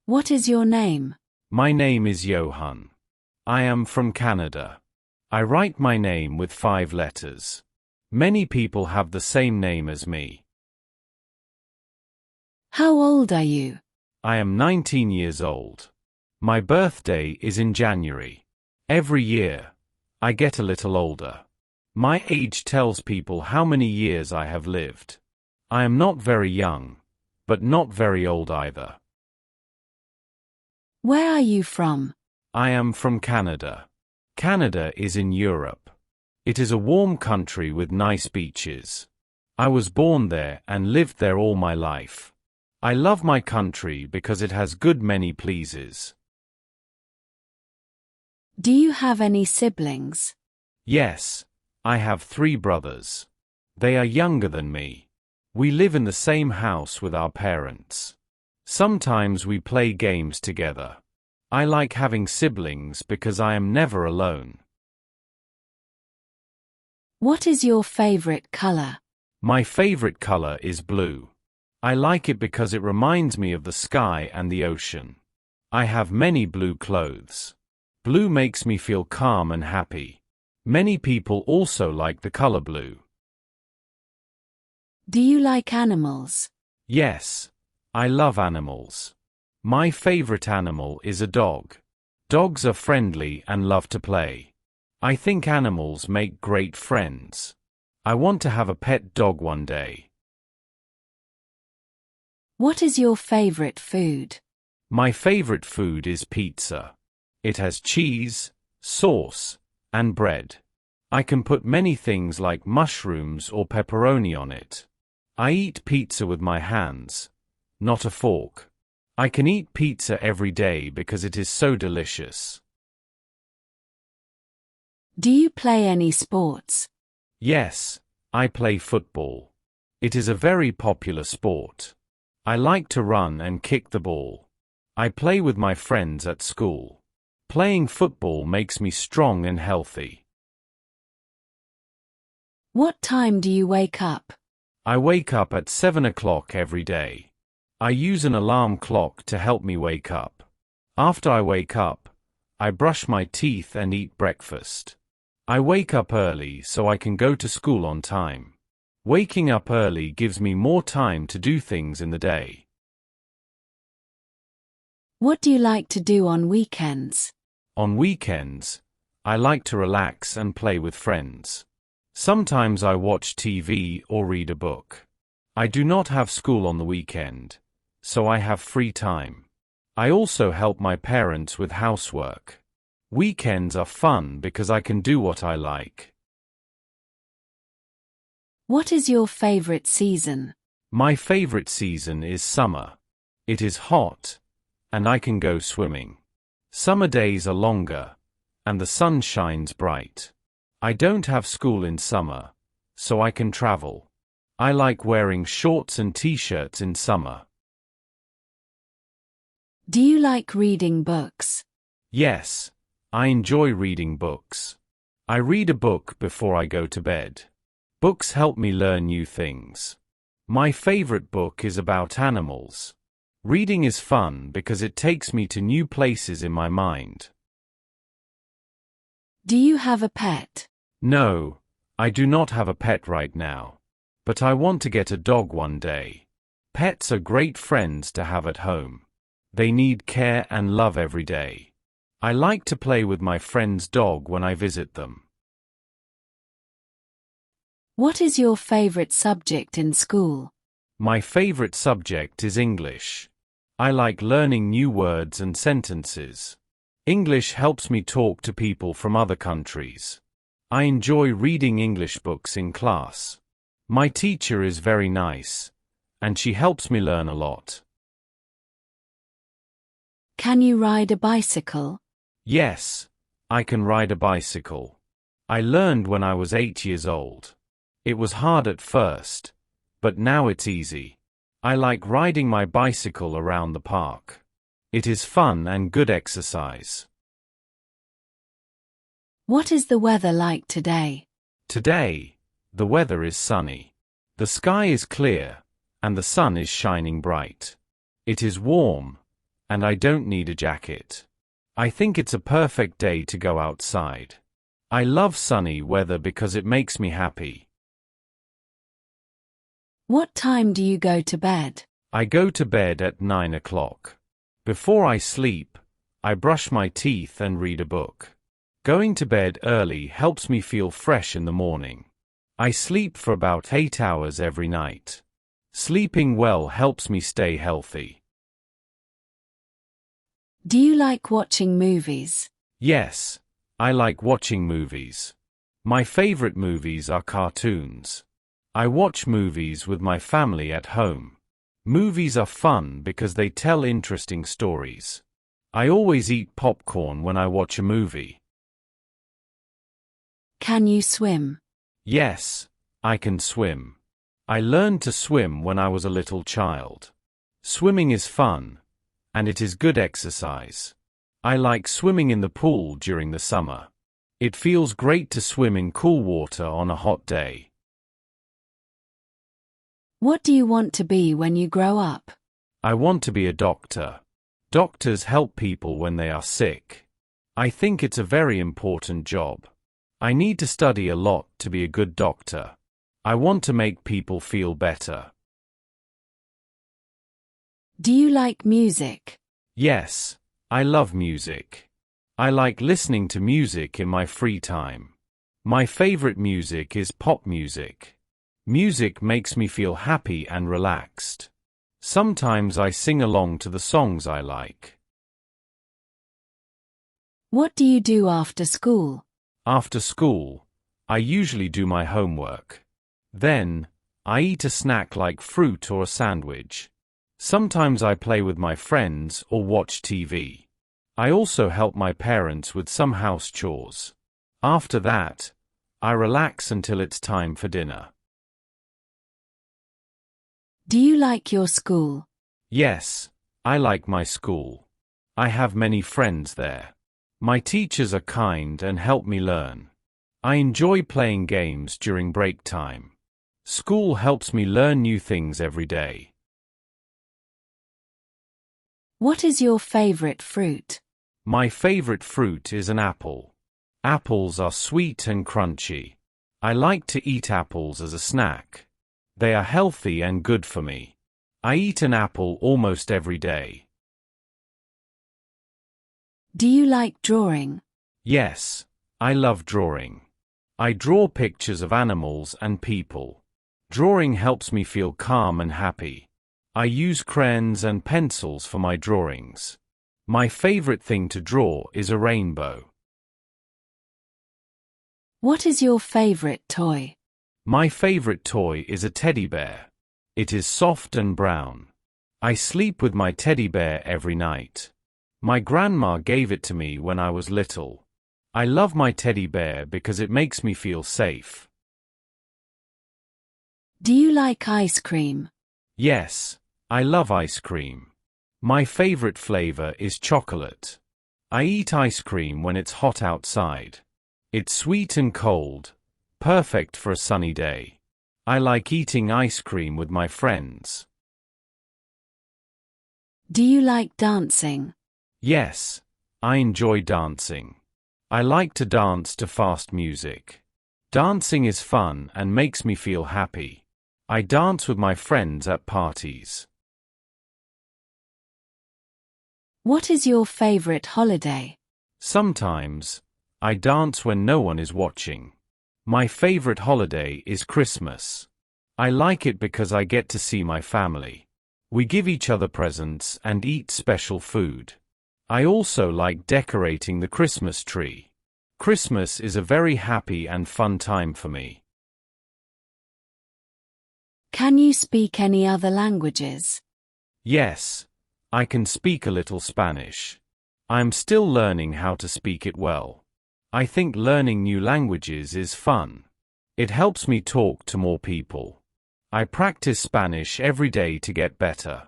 What is your name? My name is Johan. I am from Canada. I write my name with 5 letters. Many people have the same name as me. How old are you? I am 19 years old. My birthday is in January. Every year, I get a little older. My age tells people how many years I have lived. I am not very young, but not very old either. Where are you from? I am from Canada. Canada is in Europe. It is a warm country with nice beaches. I was born there and lived there all my life. I love my country because it has good many pleases. Do you have any siblings? Yes, I have 3 brothers. They are younger than me. We live in the same house with our parents. Sometimes we play games together. I like having siblings because I am never alone. What is your favorite color? My favorite color is blue. I like it because it reminds me of the sky and the ocean. I have many blue clothes. Blue makes me feel calm and happy. Many people also like the color blue. Do you like animals? Yes, I love animals. My favorite animal is a dog. Dogs are friendly and love to play. I think animals make great friends. I want to have a pet dog one day. What is your favorite food? My favorite food is pizza. It has cheese, sauce, and bread. I can put many things like mushrooms or pepperoni on it. I eat pizza with my hands, not a fork. I can eat pizza every day because it is so delicious. Do you play any sports? Yes, I play football. It is a very popular sport. I like to run and kick the ball. I play with my friends at school. Playing football makes me strong and healthy. What time do you wake up? I wake up at 7 o'clock every day. I use an alarm clock to help me wake up. After I wake up, I brush my teeth and eat breakfast. I wake up early so I can go to school on time. Waking up early gives me more time to do things in the day. What do you like to do on weekends? On weekends, I like to relax and play with friends. Sometimes I watch TV or read a book. I do not have school on the weekend, so I have free time. I also help my parents with housework. Weekends are fun because I can do what I like. What is your favorite season? My favorite season is summer. It is hot, and I can go swimming. Summer days are longer, and the sun shines bright. I don't have school in summer, so I can travel. I like wearing shorts and t-shirts in summer. Do you like reading books? Yes, I enjoy reading books. I read a book before I go to bed. Books help me learn new things. My favorite book is about animals. Reading is fun because it takes me to new places in my mind. Do you have a pet? No, I do not have a pet right now. But I want to get a dog one day. Pets are great friends to have at home. They need care and love every day. I like to play with my friend's dog when I visit them. What is your favorite subject in school? My favorite subject is English. I like learning new words and sentences. English helps me talk to people from other countries. I enjoy reading English books in class. My teacher is very nice, and she helps me learn a lot. Can you ride a bicycle? Yes, I can ride a bicycle. I learned when I was 8 years old. It was hard at first, but now it's easy. I like riding my bicycle around the park. It is fun and good exercise. What is the weather like today? Today, the weather is sunny. The sky is clear, and the sun is shining bright. It is warm, and I don't need a jacket. I think it's a perfect day to go outside. I love sunny weather because it makes me happy. What time do you go to bed? I go to bed at 9 o'clock. Before I sleep, I brush my teeth and read a book. Going to bed early helps me feel fresh in the morning. I sleep for about 8 hours every night. Sleeping well helps me stay healthy. Do you like watching movies? Yes, I like watching movies. My favorite movies are cartoons. I watch movies with my family at home. Movies are fun because they tell interesting stories. I always eat popcorn when I watch a movie. Can you swim? Yes, I can swim. I learned to swim when I was a little child. Swimming is fun, and it is good exercise. I like swimming in the pool during the summer. It feels great to swim in cool water on a hot day. What do you want to be when you grow up? I want to be a doctor. Doctors help people when they are sick. I think it's a very important job. I need to study a lot to be a good doctor. I want to make people feel better. Do you like music? Yes, I love music. I like listening to music in my free time. My favorite music is pop music. Music makes me feel happy and relaxed. Sometimes I sing along to the songs I like. What do you do after school? After school, I usually do my homework. Then, I eat a snack like fruit or a sandwich. Sometimes I play with my friends or watch TV. I also help my parents with some house chores. After that, I relax until it's time for dinner. Do you like your school? Yes, I like my school. I have many friends there. My teachers are kind and help me learn. I enjoy playing games during break time. School helps me learn new things every day. What is your favorite fruit? My favorite fruit is an apple. Apples are sweet and crunchy. I like to eat apples as a snack. They are healthy and good for me. I eat an apple almost every day. Do you like drawing? Yes, I love drawing. I draw pictures of animals and people. Drawing helps me feel calm and happy. I use crayons and pencils for my drawings. My favorite thing to draw is a rainbow. What is your favorite toy? My favorite toy is a teddy bear. It is soft and brown. I sleep with my teddy bear every night. My grandma gave it to me when I was little. I love my teddy bear because it makes me feel safe. Do you like ice cream? Yes, I love ice cream. My favorite flavor is chocolate. I eat ice cream when it's hot outside. It's sweet and cold, perfect for a sunny day. I like eating ice cream with my friends. Do you like dancing? Yes, I enjoy dancing. I like to dance to fast music. Dancing is fun and makes me feel happy. I dance with my friends at parties. What is your favorite holiday? Sometimes, I dance when no one is watching. My favorite holiday is Christmas. I like it because I get to see my family. We give each other presents and eat special food. I also like decorating the Christmas tree. Christmas is a very happy and fun time for me. Can you speak any other languages? Yes, I can speak a little Spanish. I'm still learning how to speak it well. I think learning new languages is fun. It helps me talk to more people. I practice Spanish every day to get better.